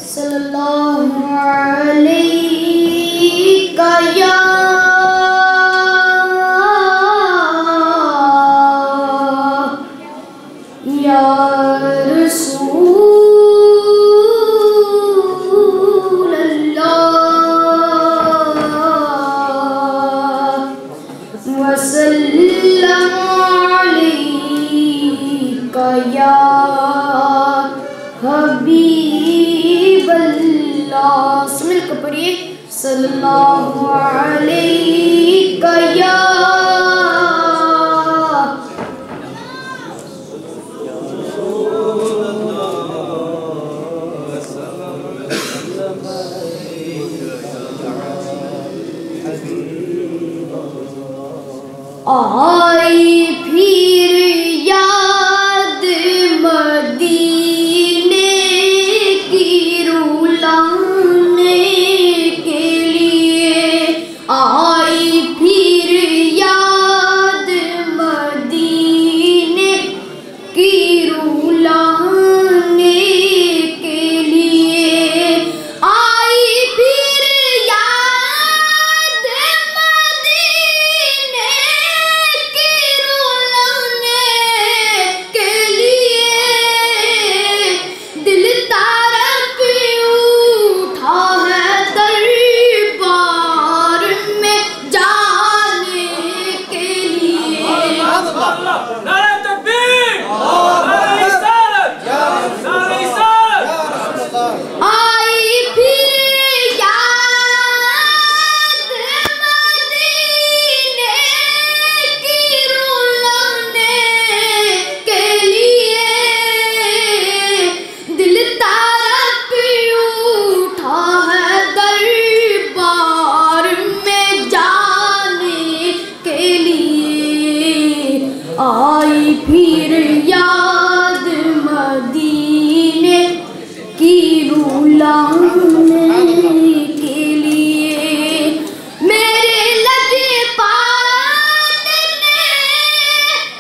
صلی اللہ علیہ یا رسول اللہ وسلم علیکہ یا حبیب اللہ. مل کر پڑھیے صلی اللہ علیہ یا آئی پھر یاد مدینے کی رولانے کے لیے. آئی پھر یاد مدینے کی رولانے کے لیے. آئی پھر یاد مدینے کی رولانے کے لیے. دل تڑپ اٹھا ہے دربار میں جانے کے لیے. نعرہ تکبیر! نعرہ رسالت! نعرہ رسالت! آئی پھر یاد مدینے کی رولانے کے لیے. دل تڑپ اٹھا ہے دربار میں جانے کے لیے. آئی پھر یاد مدینے کی رولانے کے لیے. میرے لجپال نے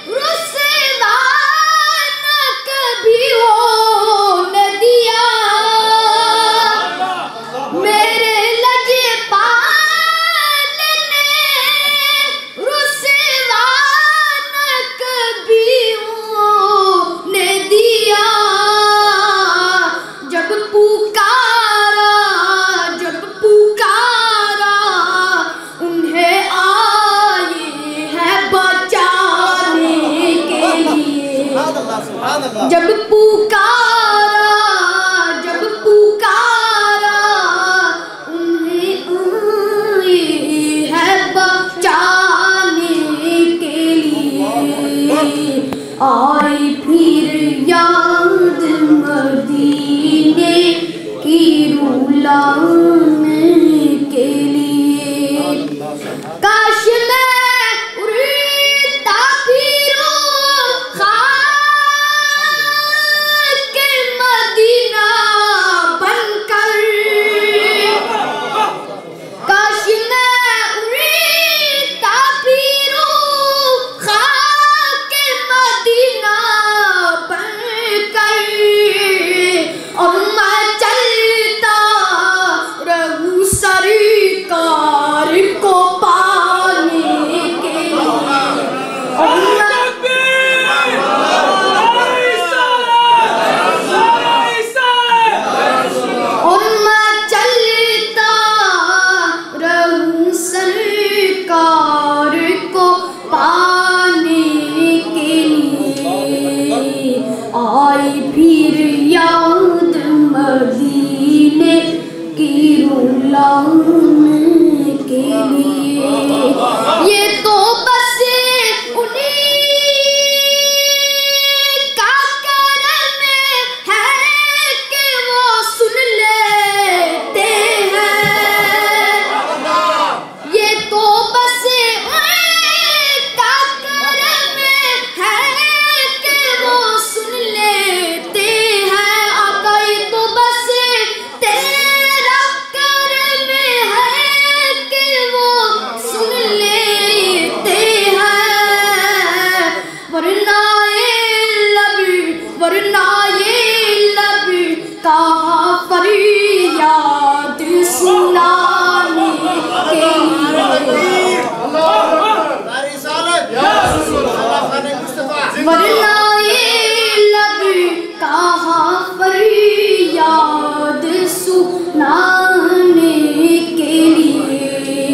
رسوا نہ کبھی ہونے دیا. میرے لجپال نے رسوا نہ کبھی ہونے دیا. جب پکارا انہیں آئے ہیں بچانے کے لیے. جب پکارا انہیں آئے ہیں بچانے کے لیے. آئی پھر یاد مدینے کی رولانے کے لیے. کاش میں اڑتا پھروں خاک مدینہ بن کر. کاش میں اڑتا پھروں خاک مدینہ بن کر. اور میں چلتا رہوں سرکار کو پانے کے لیے. اور میں چلتا رہوں سرکار کو پانے کے لیے. آئی پھر یاد مدینے کی رولانے کے لیے. یہ تو بس انہیں کا کرم ہے کہ وہ سن لیتے ہیں. یہ تو بس انہیں کا کرم ہے کہ وہ سن لیتے ہیں. آقا یہ تو بس تیرا کرم ہے کہ وہ سن لیتے ہیں. ورنہ یہ لب کہاں فریاد سنانے کے لیے، ورنہ یہ لب کہاں فریاد سنانے کے لیے،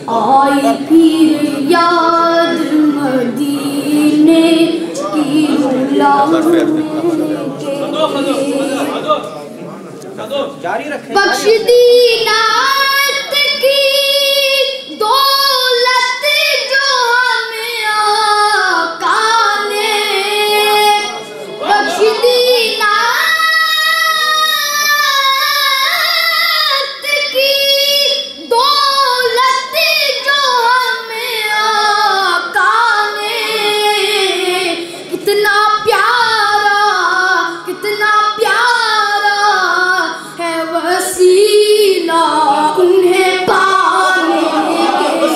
آئی پھر یاد مدینے کی رلانے کے لیے، بخش دی نعت کی دولت جو ہمیں آقا نے، بخش دی نعت کی دولت جو ہمیں آقا نے، کتنا پیارا ہے وسیلہ انہیں پانے کے لیے،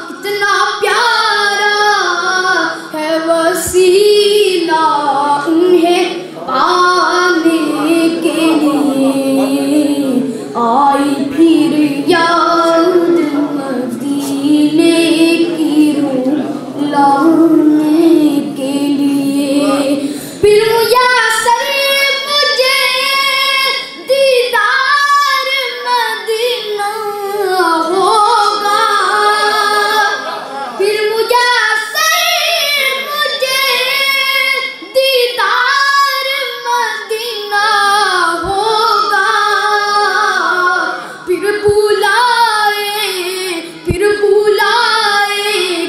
کتنا پیارا ہے وسیلہ انہیں پانے کے لیے، آئی پھر یاد مدینے کی رلانے کے لیے، پھر میسر مجھے دیدار مدینہ ہوگا، پھر میسر مجھے دیدار مدینہ ہوگا، پھر بلائے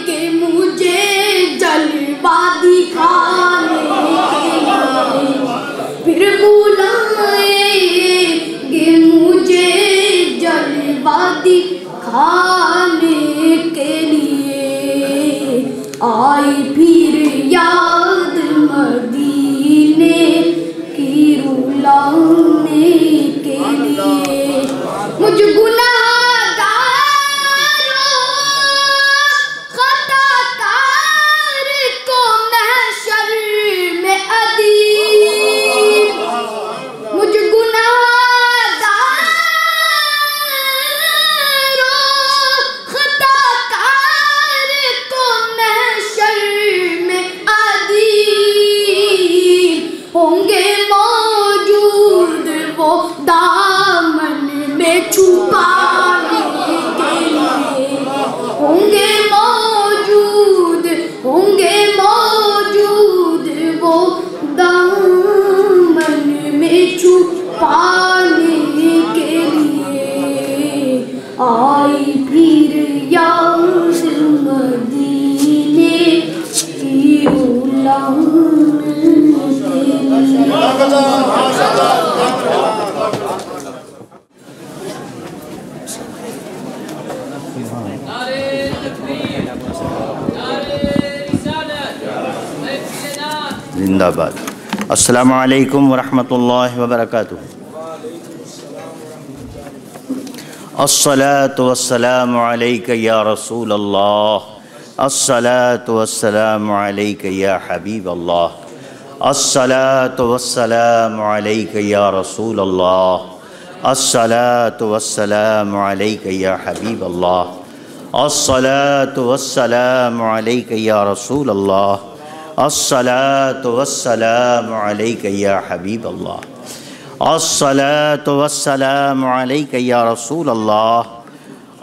کہ مجھے جلوہ دکھانے کے لیے، پھر بلائے کہ مجھے جلوہ دکھانے کے لیے، آئی پھر یاد مدینے کی رلانے کے لیے، مجھ گناہگاروں خطا کار کو محشر میں ادیب، مجھ گناہگاروں خطا کار کو محشر میں ادیب، ہوں گے موجود وہ دامن میں چھپانے کے لیے، ہوں گے موجود وہ دامن میں چھپانے کے لیے، آئی پھر یاد مدینے کی رلانے کے لیے۔ زندہ باد۔ السلام علیکم ورحمۃ اللہ وبرکاتہ۔ الصلاة والسلام علیک یا رسول اللہ، الصلاة والسلام علیک یا حبیب اللہ، الصلاة والسلام علیک یا رسول اللہ، الصلاة والسلام علیک یا حبیب اللہ، الصلاة والسلام علیک یا رسول اللہ، الصلاة والسلام علیک یا حبیب اللہ، الصلاة والسلام علیک یا رسول اللہ،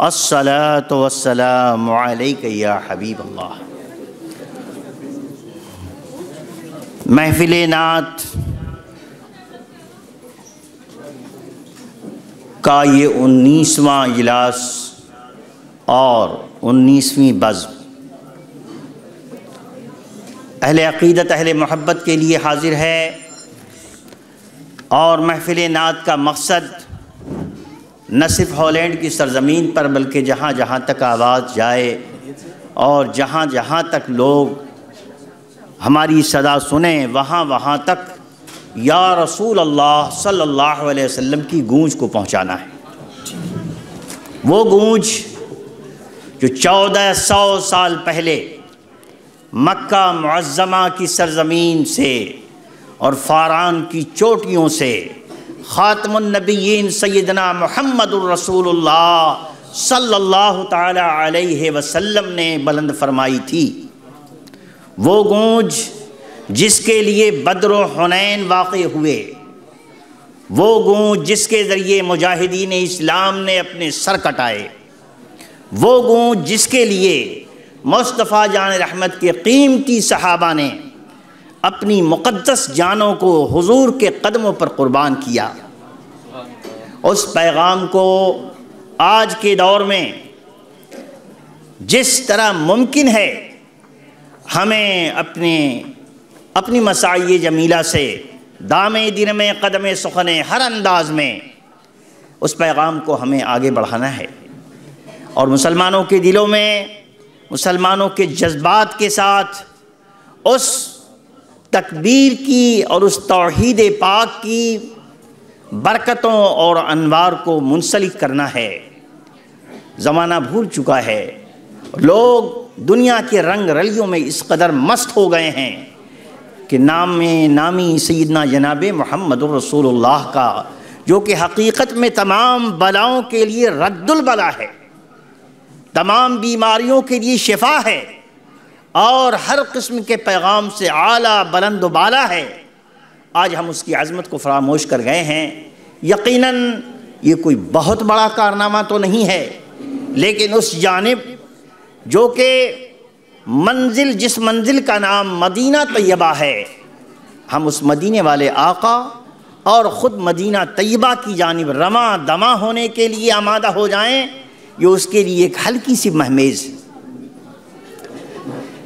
الصلاة والسلام علیک یا حبیب اللہ۔ محفل نعت کا یہ 19واں اجلاس اور 19ویں بزم اہل عقیدت اہل محبت کے لیے حاضر ہے، اور محفل نعت کا مقصد نہ صرف ہالینڈ کی سرزمین پر بلکہ جہاں جہاں تک آواز جائے اور جہاں جہاں تک لوگ ہماری صدا سنیں وہاں وہاں تک یا رسول اللہ صلی اللہ علیہ وسلم کی گونج کو پہنچانا ہے۔ وہ گونج جو 1400 سال پہلے مکہ معظمہ کی سرزمین سے اور فاران کی چوٹیوں سے خاتم النبیین سیدنا محمد الرسول اللہ صلی اللہ تعالی علیہ وسلم نے بلند فرمائی تھی، وہ گونج جس کے لیے بدر و حنین واقع ہوئے، وہ گونج جس کے ذریعے مجاہدین اسلام نے اپنے سر کٹائے، وہ گونج جس کے لیے مصطفیٰ جان رحمت کے قیمتی صحابہ نے اپنی مقدس جانوں کو حضور کے قدموں پر قربان کیا، اس پیغام کو آج کے دور میں جس طرح ممکن ہے ہمیں اپنی مساعی جمیلہ سے دامِ دن میں قدم سخن ہر انداز میں اس پیغام کو ہمیں آگے بڑھانا ہے، اور مسلمانوں کے دلوں میں، مسلمانوں کے جذبات کے ساتھ اس تکبیر کی اور اس توحید پاک کی برکتوں اور انوار کو منسلک کرنا ہے۔ زمانہ بھول چکا ہے، لوگ دنیا کے رنگ رلیوں میں اس قدر مست ہو گئے ہیں کہ نامی سیدنا جناب محمد الرسول اللہ کا، جو کہ حقیقت میں تمام بلاؤں کے لیے رد البلا ہے، تمام بیماریوں کے لیے شفا ہے، اور ہر قسم کے پیغام سے اعلیٰ بلند و بالا ہے، آج ہم اس کی عظمت کو فراموش کر گئے ہیں۔ یقیناً یہ کوئی بہت بڑا کارنامہ تو نہیں ہے، لیکن اس جانب جو کہ جس منزل کا نام مدینہ طیبہ ہے، ہم اس مدینے والے آقا اور خود مدینہ طیبہ کی جانب رواں دماں ہونے کے لیے آمادہ ہو جائیں، یہ اس کے لیے ایک ہلکی سی مہمیز۔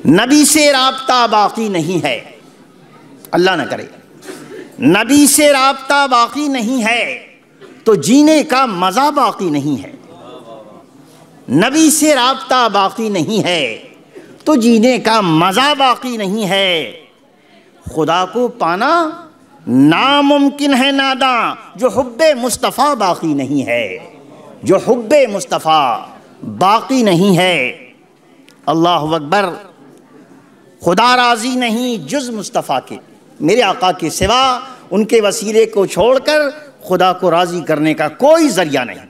نبی سے رابطہ باقی نہیں ہے، اللہ نہ کرے، نبی سے رابطہ باقی نہیں ہے تو جینے کا مزہ باقی نہیں ہے، نبی سے رابطہ باقی نہیں ہے تو جینے کا مزہ باقی نہیں ہے، خدا کو پانا ناممکن ہے ناداں جو حب مصطفیٰ باقی نہیں ہے، جو حب مصطفیٰ باقی نہیں ہے۔ اللہ اکبر، خدا راضی نہیں جز مصطفیٰ کے، میرے آقا کے سوا ان کے وسیلے کو چھوڑ کر خدا کو راضی کرنے کا کوئی ذریعہ نہیں،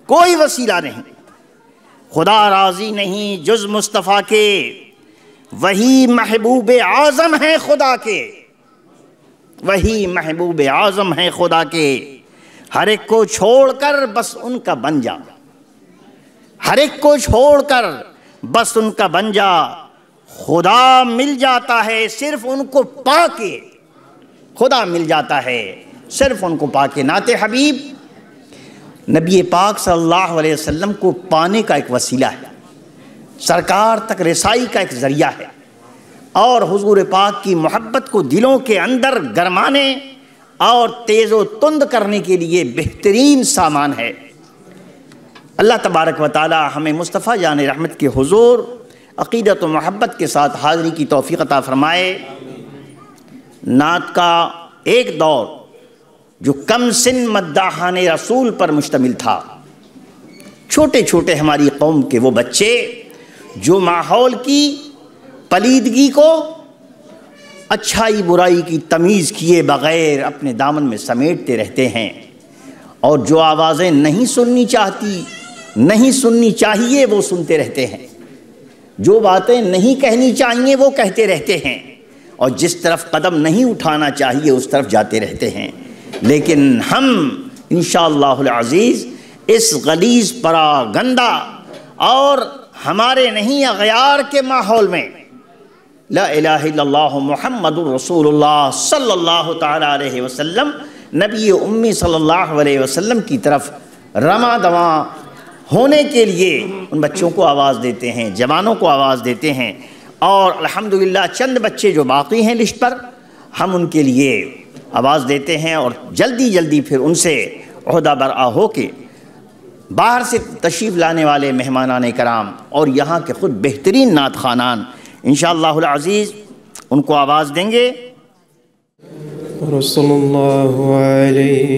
کوئی وسیلہ نہیں۔ خدا راضی نہیں جز مصطفیٰ کے، وہی محبوب اعظم ہے خدا کے، وہی محبوب اعظم ہے خدا کے۔ ہر ایک کو چھوڑ کر بس ان کا بن جا، ہر ایک کو چھوڑ کر بس ان کا بن جا، خدا مل جاتا ہے صرف ان کو پا کے، خدا مل جاتا ہے صرف ان کو پا کے۔ نعت حبیب نبی پاک صلی اللہ علیہ وسلم کو پانے کا ایک وسیلہ ہے، سرکار تک رسائی کا ایک ذریعہ ہے، اور حضور پاک کی محبت کو دلوں کے اندر گرمانے اور تیز و تند کرنے کے لیے بہترین سامان ہے۔ اللہ تبارک و تعالی ہمیں مصطفیٰ جان رحمت کے حضور عقیدت و محبت کے ساتھ حاضری کی توفیق عطا فرمائے۔ نعت کا ایک دور جو کم سن مداحان رسول پر مشتمل تھا، چھوٹے چھوٹے ہماری قوم کے وہ بچے جو ماحول کی پلیدگی کو اچھائی برائی کی تمیز کیے بغیر اپنے دامن میں سمیٹتے رہتے ہیں، اور جو آوازیں نہیں سننی چاہتی، نہیں سننی چاہیے وہ سنتے رہتے ہیں، جو باتیں نہیں کہنی چاہیے وہ کہتے رہتے ہیں، اور جس طرف قدم نہیں اٹھانا چاہیے اس طرف جاتے رہتے ہیں۔ لیکن ہم انشاءاللہ العزیز اس غلیظ پراگندہ اور ہمارے نہیں اغیار کے ماحول میں لا الہ الا اللہ محمد الرسول اللہ صلی اللہ تعالی علیہ وسلم نبی امی صلی اللہ علیہ وسلم کی طرف رواں دواں ہونے کے لیے ان بچوں کو آواز دیتے ہیں، جوانوں کو آواز دیتے ہیں، اور الحمدللہ چند بچے جو باقی ہیں لسٹ پر ہم ان کے لیے آواز دیتے ہیں، اور جلدی جلدی پھر ان سے عہدہ برآ ہو کے باہر سے تشریف لانے والے مہمانان کرام اور یہاں کے خود بہترین نعت خوانان انشاءاللہ العزیز ان کو آواز دیں گے۔ رسول اللہ علیہ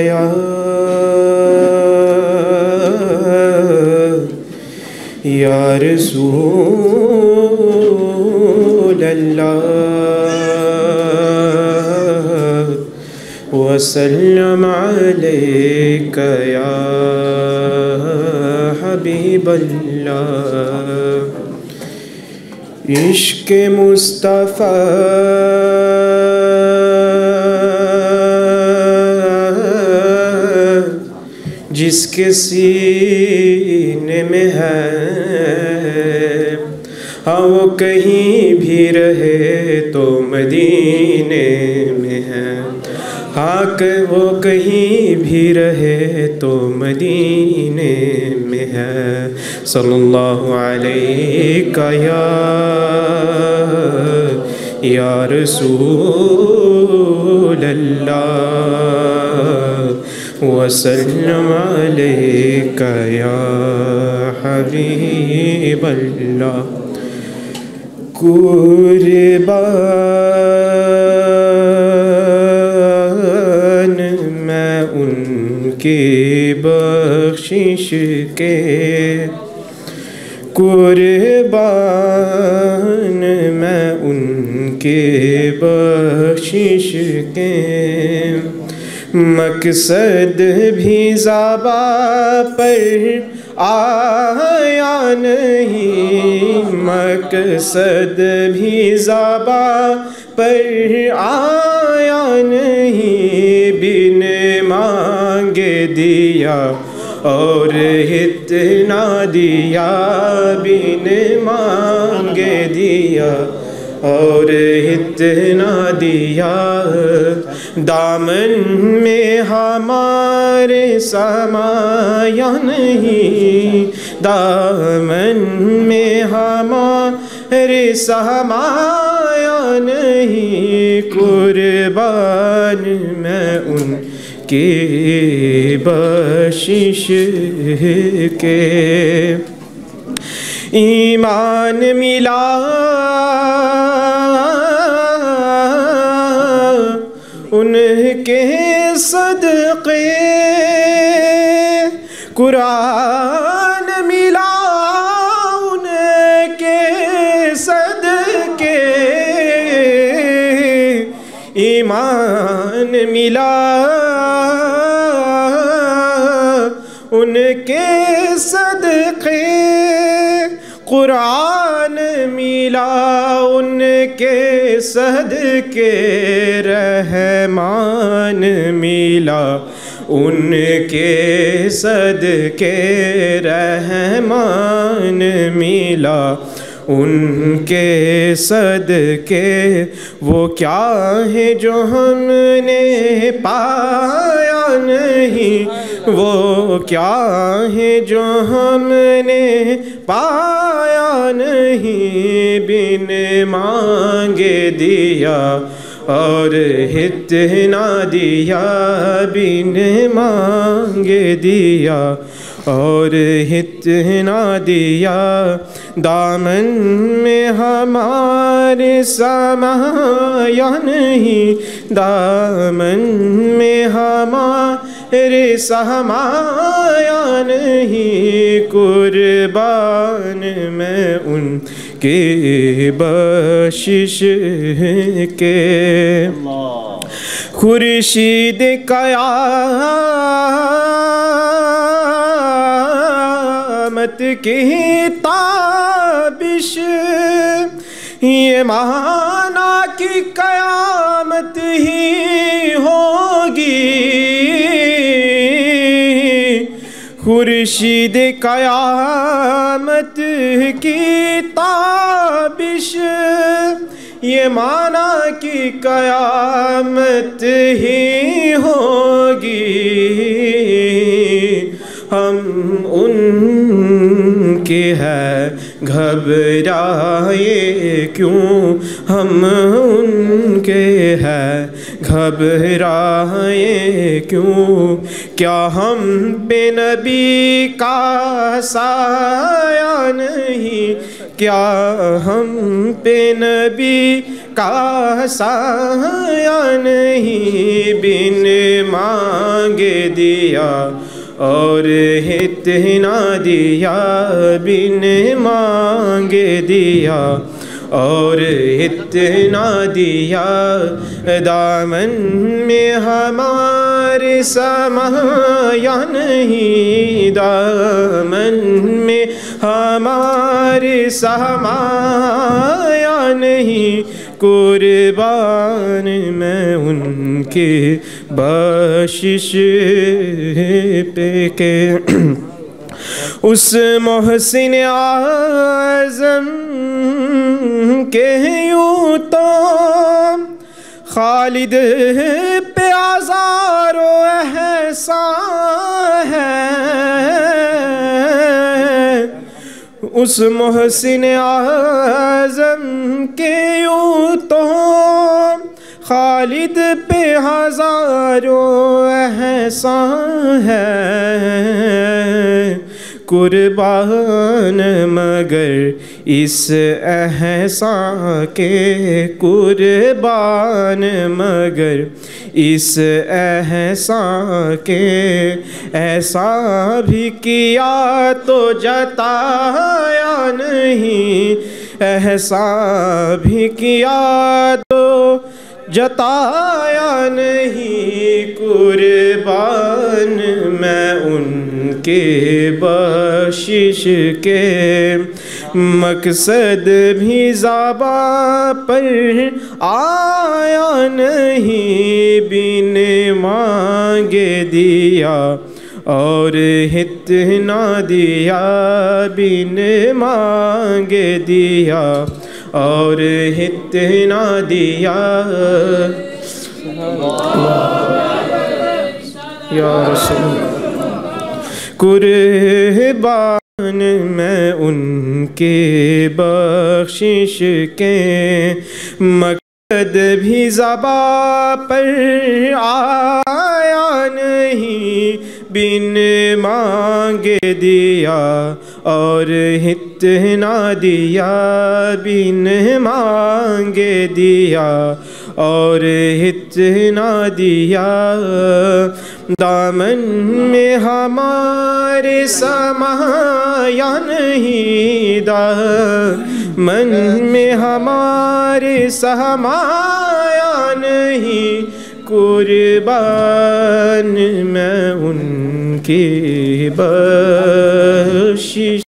یا یا رسول اللہ وسلم علیک یا حبیب اللہ عشق مصطفیٰ جس کے سینے میں ہے ہاں وہ کہیں بھی رہے تو مدینے میں ہے ہاں وہ کہیں بھی رہے تو مدینے میں ہے صلی اللہ علیہ یا رسول اللہ وسلم علیک یا حبیب اللہ قربان میں ان کی بخشش کے قربان میں ان کی بخشش کے مقصد بھی زباں پر آیا نہیں مقصد بھی زباں پر آیا نہیں بن مانگے دیا اور اتنا دیا بن مانگے دیا اور اتنا دیا دامن میں ہمارے سمایا نہیں دامن میں ہمارے سمایا نہیں قربان میں ان کی بخشش کے ایمان ملا ان کے صدقے قرآن ملا ان کے صدقے ایمان ملا ان کے صدقے قرآن ملا ان کے صدقے رحمان ملا ان کے صدقے رحمان ملا ان کے صدقے وہ کیا ہے جو ہم نے پایا نہیں وہ کیا ہے جو ہم نے پایا نہیں بن مانگے دیا اور اتنا دیا بن مانگے دیا اور اتنا دیا دامن میں ہمارے سمایا نہیں دامن میں ہمارے سمایا نہیں قربان میں ان کی بخشش کے خورشید قیامت کی تابش یہ مانا کہ قیامت ہی ہوگی خورشید قیامت کی تابش یہ مانا کہ قیامت ہی ہوگی ہم ان کے ہے گھبرائے کیوں ہم ان کے ہے گھبرائے کیوں کیا ہم پہ نبی کا سایہ نہیں کیا ہم پہ نبی کا سایہ نہیں بن مانگے دیا اور ہت نہ دیا بن مانگے دیا اور اتنا دیا دامن میں ہمارے سمایا نہیں دامن میں ہمارے سمایا نہیں قربان میں ان کے بخشش پہ کہ اس محسن اعظم کہ یوں تو خالد پہ آزار و احسان ہے اس محسن اعظم کہ یوں تو خالد پہ ہزاروں احسان ہے قربان مگر اس احسان کے قربان مگر اس احسان کے ایسا بھی کیا تو جتایا نہیں احسان بھی کیا تو جتایا نہیں قربان میں ان کے بخشش کے مقصد بھی زباں پر آیا نہیں بن مانگے دیا اور ہت نہ دیا بن مانگے دیا اور ہت نہ دیا یا رسول قربان میں ان کے بخشش کے مقصد بھی زباں پر آیا نہیں بن مانگے دیا اور ہت نہ دیا بن مانگے دیا اور ہت نہ دیا دامن میں ہمارے سمایا نہیں دامن میں ہمارے سمایا نہیں قربان میں ان کی بخشش